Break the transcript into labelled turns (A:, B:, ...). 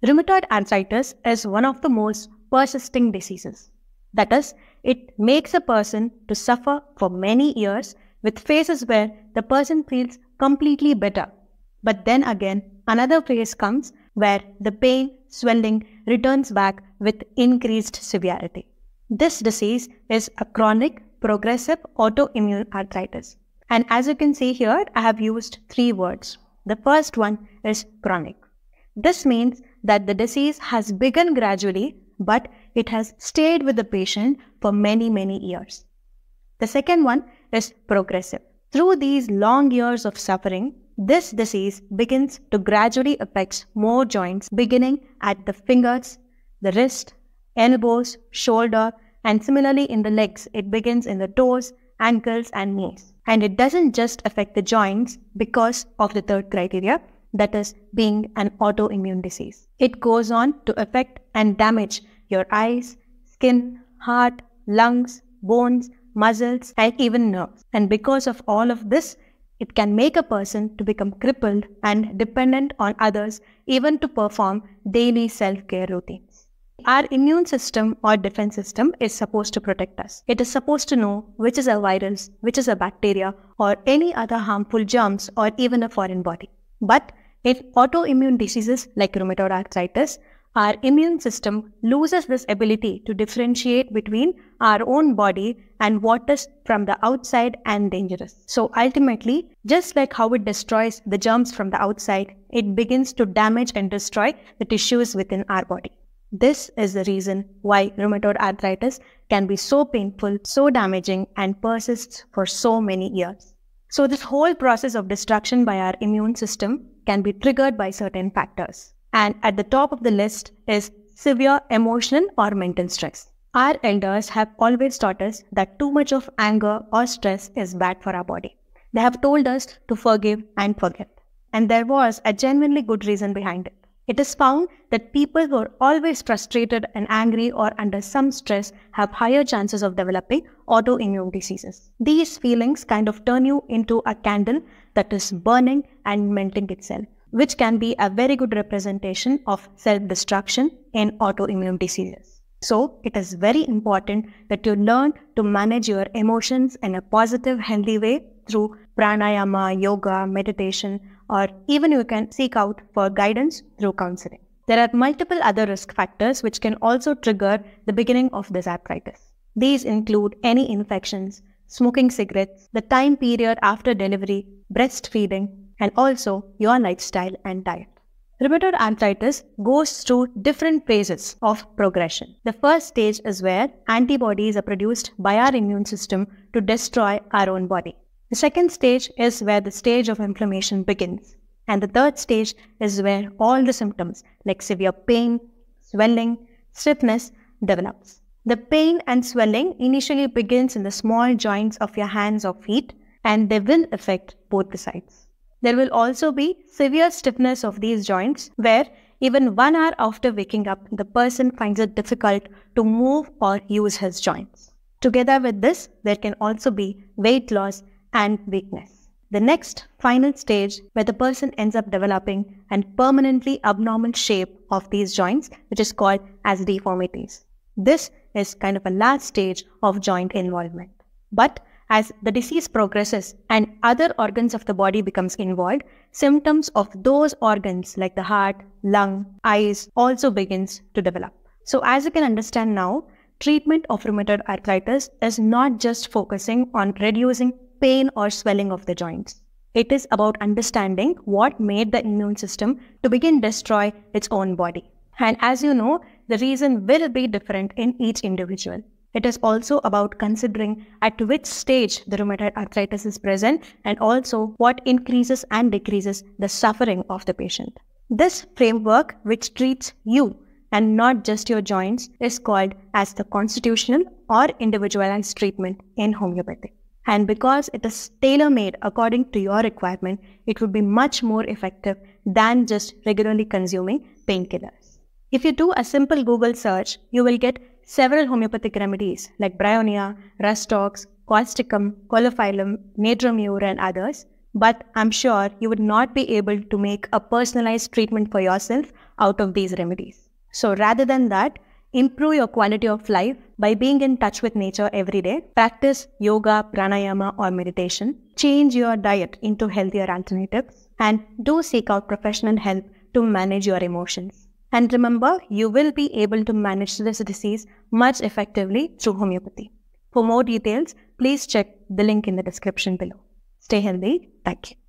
A: Rheumatoid arthritis is one of the most persisting diseases. That is, it makes a person to suffer for many years with phases where the person feels completely better. But then again, another phase comes where the pain, swelling returns back with increased severity. This disease is a chronic, progressive autoimmune arthritis. And as you can see here, I have used 3 words. The first one is chronic. This means that the disease has begun gradually, but it has stayed with the patient for many, many years. The second one is progressive. Through these long years of suffering, this disease begins to gradually affect more joints, beginning at the fingers, the wrist, elbows, shoulder, and similarly in the legs, it begins in the toes, ankles, and knees. And it doesn't just affect the joints because of the third criteria, that is being an autoimmune disease. It goes on to affect and damage your eyes, skin, heart, lungs, bones, muscles, and even nerves. And because of all of this, it can make a person to become crippled and dependent on others even to perform daily self-care routines. Our immune system or defense system is supposed to protect us. It is supposed to know which is a virus, which is a bacteria, or any other harmful germs or even a foreign body. But in autoimmune diseases like rheumatoid arthritis, our immune system loses this ability to differentiate between our own body and what is from the outside and dangerous. So ultimately, just like how it destroys the germs from the outside, it begins to damage and destroy the tissues within our body. This is the reason why rheumatoid arthritis can be so painful, so damaging, and persists for so many years. So this whole process of destruction by our immune system can be triggered by certain factors. And at the top of the list is severe emotional or mental stress. Our elders have always taught us that too much of anger or stress is bad for our body. They have told us to forgive and forget. And there was a genuinely good reason behind it. It is found that people who are always frustrated and angry or under some stress have higher chances of developing autoimmune diseases. These feelings kind of turn you into a candle that is burning and melting itself, which can be a very good representation of self-destruction in autoimmune diseases. So, it is very important that you learn to manage your emotions in a positive, healthy way through pranayama, yoga, meditation, or even you can seek out for guidance through counseling. There are multiple other risk factors which can also trigger the beginning of this arthritis. These include any infections, smoking cigarettes, the time period after delivery, breastfeeding, and also your lifestyle and diet. Rheumatoid arthritis goes through different phases of progression. The first stage is where antibodies are produced by our immune system to destroy our own body. The second stage is where the stage of inflammation begins. And the third stage is where all the symptoms like severe pain, swelling, stiffness develops. The pain and swelling initially begins in the small joints of your hands or feet, and they will affect both the sides. There will also be severe stiffness of these joints where even 1 hour after waking up, the person finds it difficult to move or use his joints. Together with this, there can also be weight loss and weakness. The next final stage where the person ends up developing a permanently abnormal shape of these joints, which is called as deformities. This is kind of a last stage of joint involvement. But as the disease progresses and other organs of the body becomes involved, symptoms of those organs like the heart, lung, eyes also begins to develop. So as you can understand now, treatment of rheumatoid arthritis is not just focusing on reducing pain or swelling of the joints. It is about understanding what made the immune system to begin destroy its own body. And as you know, the reason will be different in each individual. It is also about considering at which stage the rheumatoid arthritis is present and also what increases and decreases the suffering of the patient. This framework, which treats you and not just your joints, is called as the constitutional or individualized treatment in homeopathy. And because it is tailor-made according to your requirement, it would be much more effective than just regularly consuming painkillers. If you do a simple Google search, you will get several homeopathic remedies like bryonia, rustox, causticum, colophyllum, nadromure, and others. But I'm sure you would not be able to make a personalized treatment for yourself out of these remedies. So rather than that, improve your quality of life by being in touch with nature every day. Practice yoga, pranayama or meditation. Change your diet into healthier alternatives. And do seek out professional help to manage your emotions. And remember, you will be able to manage this disease much effectively through homeopathy. For more details, please check the link in the description below. Stay healthy. Thank you.